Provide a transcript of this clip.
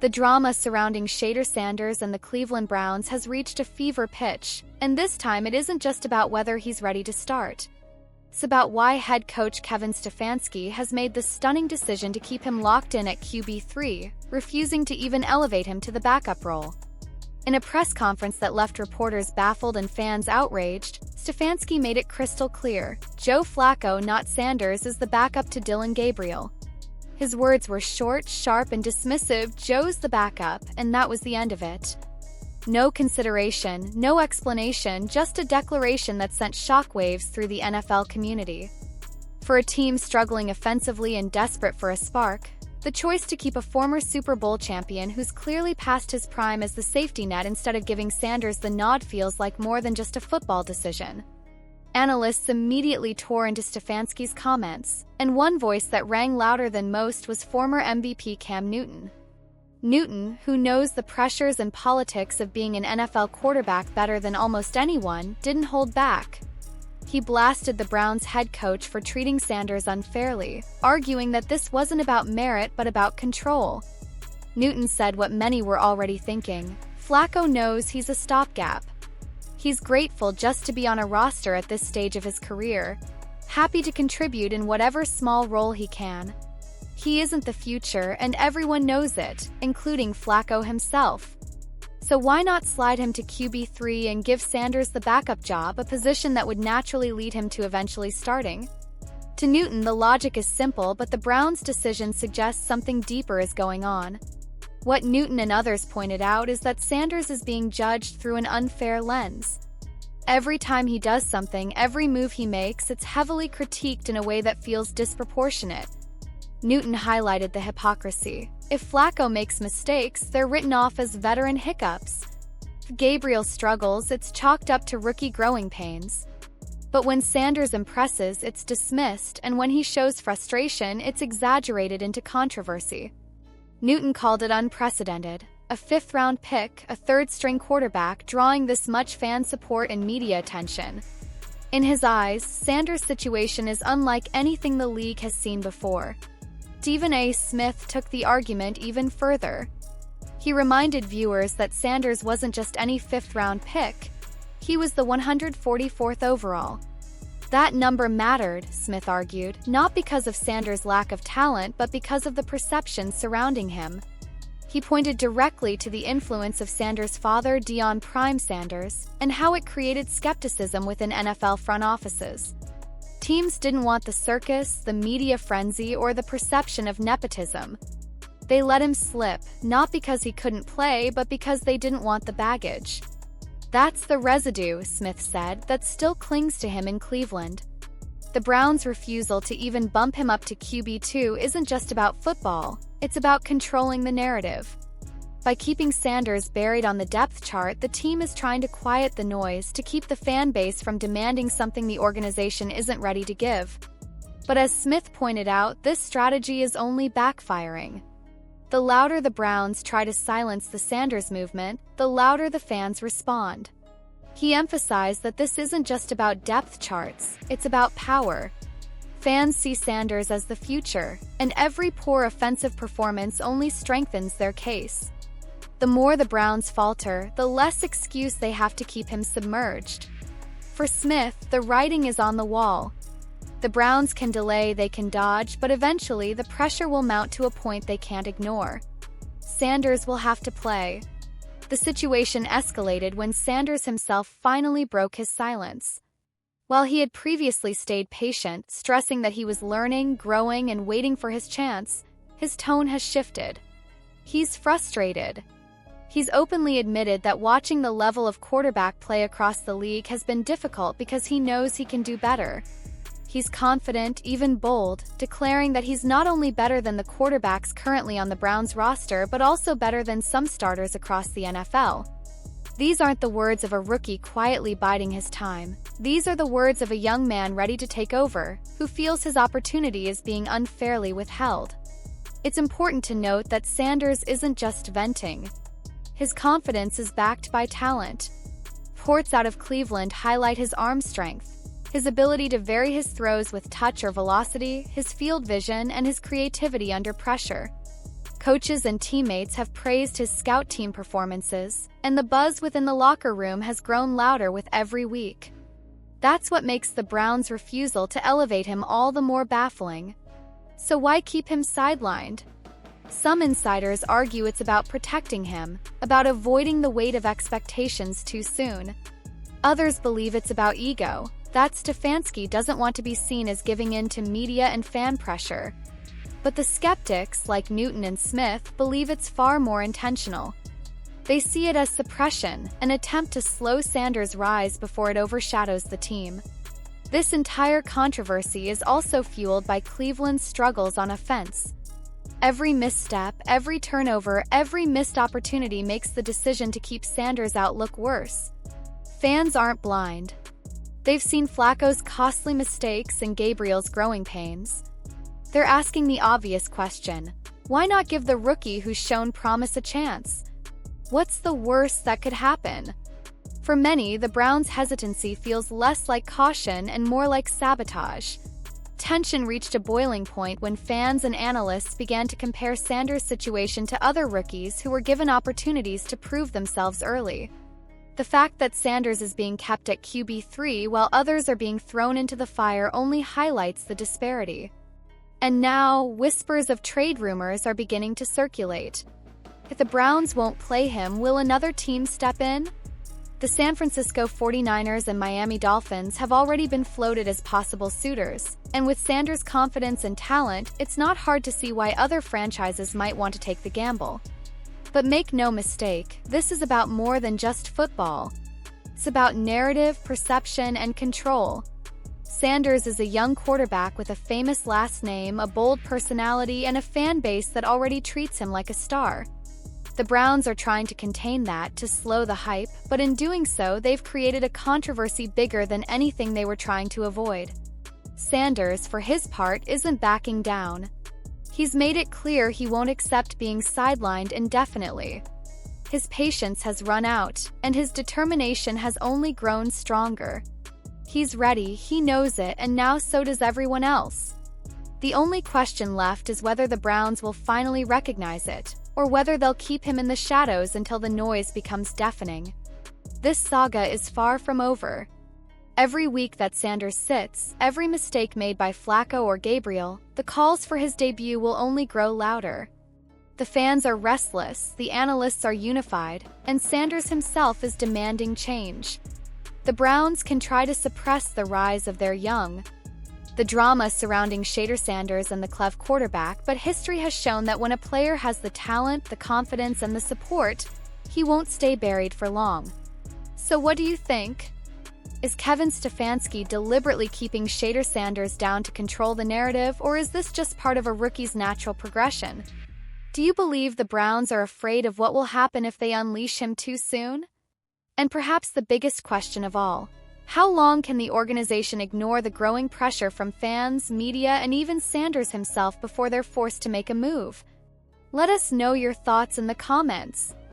The drama surrounding Shador Sanders and the Cleveland Browns has reached a fever pitch, and this time it isn't just about whether he's ready to start. It's about why head coach Kevin Stefanski has made the stunning decision to keep him locked in at QB3, refusing to even elevate him to the backup role. In a press conference that left reporters baffled and fans outraged, Stefanski made it crystal clear: Joe Flacco, not Sanders, is the backup to Dylan Gabriel. His words were short, sharp, and dismissive. Joe's the backup, and that was the end of it. No consideration, no explanation, just a declaration that sent shockwaves through the NFL community. For a team struggling offensively and desperate for a spark, the choice to keep a former Super Bowl champion who's clearly past his prime as the safety net instead of giving Sanders the nod feels like more than just a football decision. Analysts immediately tore into Stefanski's comments, and one voice that rang louder than most was former MVP Cam Newton. Newton, who knows the pressures and politics of being an NFL quarterback better than almost anyone, didn't hold back. He blasted the Browns' head coach for treating Sanders unfairly, arguing that this wasn't about merit but about control. Newton said what many were already thinking: Flacco knows he's a stopgap. He's grateful just to be on a roster at this stage of his career, happy to contribute in whatever small role he can. He isn't the future, and everyone knows it, including Flacco himself. So why not slide him to QB3 and give Sanders the backup job, a position that would naturally lead him to eventually starting? To Newton, the logic is simple, but the Browns' decision suggests something deeper is going on. What Newton and others pointed out is that Sanders is being judged through an unfair lens. Every time he does something, every move he makes, it's heavily critiqued in a way that feels disproportionate. Newton highlighted the hypocrisy. If Flacco makes mistakes, they're written off as veteran hiccups. If Gabriel struggles, it's chalked up to rookie growing pains. But when Sanders impresses, it's dismissed, and when he shows frustration, it's exaggerated into controversy. Newton called it unprecedented. A fifth-round pick, a third-string quarterback, drawing this much fan support and media attention. In his eyes, Sanders' situation is unlike anything the league has seen before. Stephen A. Smith took the argument even further. He reminded viewers that Sanders wasn't just any fifth-round pick. He was the 144th overall. That number mattered, Smith argued, not because of Sanders' lack of talent but because of the perception surrounding him. He pointed directly to the influence of Sanders' father, Deion "Prime" Sanders, and how it created skepticism within NFL front offices. Teams didn't want the circus, the media frenzy, or the perception of nepotism. They let him slip, not because he couldn't play, but because they didn't want the baggage. That's the residue, Smith said, that still clings to him in Cleveland. The Browns' refusal to even bump him up to QB2 isn't just about football, it's about controlling the narrative. By keeping Sanders buried on the depth chart, the team is trying to quiet the noise, to keep the fan base from demanding something the organization isn't ready to give. But as Smith pointed out, this strategy is only backfiring. The louder the Browns try to silence the Sanders movement, the louder the fans respond. He emphasized that this isn't just about depth charts, it's about power. Fans see Sanders as the future, and every poor offensive performance only strengthens their case. The more the Browns falter, the less excuse they have to keep him submerged. For Smith, the writing is on the wall. The Browns can delay, they can dodge, but eventually the pressure will mount to a point they can't ignore. Sanders will have to play. The situation escalated when Sanders himself finally broke his silence. While he had previously stayed patient, stressing that he was learning, growing, and waiting for his chance, his tone has shifted. He's frustrated. He's openly admitted that watching the level of quarterback play across the league has been difficult because he knows he can do better. He's confident, even bold, declaring that he's not only better than the quarterbacks currently on the Browns roster but also better than some starters across the NFL. These aren't the words of a rookie quietly biding his time. These are the words of a young man ready to take over, who feels his opportunity is being unfairly withheld. It's important to note that Sanders isn't just venting. His confidence is backed by talent. Reports out of Cleveland highlight his arm strength, his ability to vary his throws with touch or velocity, his field vision, and his creativity under pressure. Coaches and teammates have praised his scout team performances, and the buzz within the locker room has grown louder with every week. That's what makes the Browns' refusal to elevate him all the more baffling. So why keep him sidelined? Some insiders argue it's about protecting him, about avoiding the weight of expectations too soon. Others believe it's about ego, that Stefanski doesn't want to be seen as giving in to media and fan pressure. But the skeptics, like Newton and Smith, believe it's far more intentional. They see it as suppression, an attempt to slow Sanders' rise before it overshadows the team. This entire controversy is also fueled by Cleveland's struggles on offense. Every misstep, every turnover, every missed opportunity makes the decision to keep Sanders out look worse. Fans aren't blind. They've seen Flacco's costly mistakes and Gabriel's growing pains. They're asking the obvious question: why not give the rookie who's shown promise a chance? What's the worst that could happen? For many, the Browns' hesitancy feels less like caution and more like sabotage. Tension reached a boiling point when fans and analysts began to compare Sanders' situation to other rookies who were given opportunities to prove themselves early. The fact that Sanders is being kept at QB3 while others are being thrown into the fire only highlights the disparity. And now, whispers of trade rumors are beginning to circulate. If the Browns won't play him, will another team step in? The San Francisco 49ers and Miami Dolphins have already been floated as possible suitors, and with Sanders' confidence and talent, it's not hard to see why other franchises might want to take the gamble. But make no mistake, this is about more than just football. It's about narrative, perception, and control. Sanders is a young quarterback with a famous last name, a bold personality, and a fan base that already treats him like a star. The Browns are trying to contain that, to slow the hype, but in doing so, they've created a controversy bigger than anything they were trying to avoid. Sanders, for his part, isn't backing down. He's made it clear he won't accept being sidelined indefinitely. His patience has run out, and his determination has only grown stronger. He's ready, he knows it, and now so does everyone else. The only question left is whether the Browns will finally recognize it, or whether they'll keep him in the shadows until the noise becomes deafening. This saga is far from over. Every week that Sanders sits, every mistake made by Flacco or Gabriel, the calls for his debut will only grow louder. The fans are restless, the analysts are unified, and Sanders himself is demanding change. The Browns can try to suppress the rise of their young. The drama surrounding Shador Sanders and the Cleve quarterback, but history has shown that when a player has the talent, the confidence, and the support, he won't stay buried for long. So what do you think? Is Kevin Stefanski deliberately keeping Shedeur Sanders down to control the narrative, or is this just part of a rookie's natural progression? Do you believe the Browns are afraid of what will happen if they unleash him too soon? And perhaps the biggest question of all, how long can the organization ignore the growing pressure from fans, media, and even Sanders himself before they're forced to make a move? Let us know your thoughts in the comments.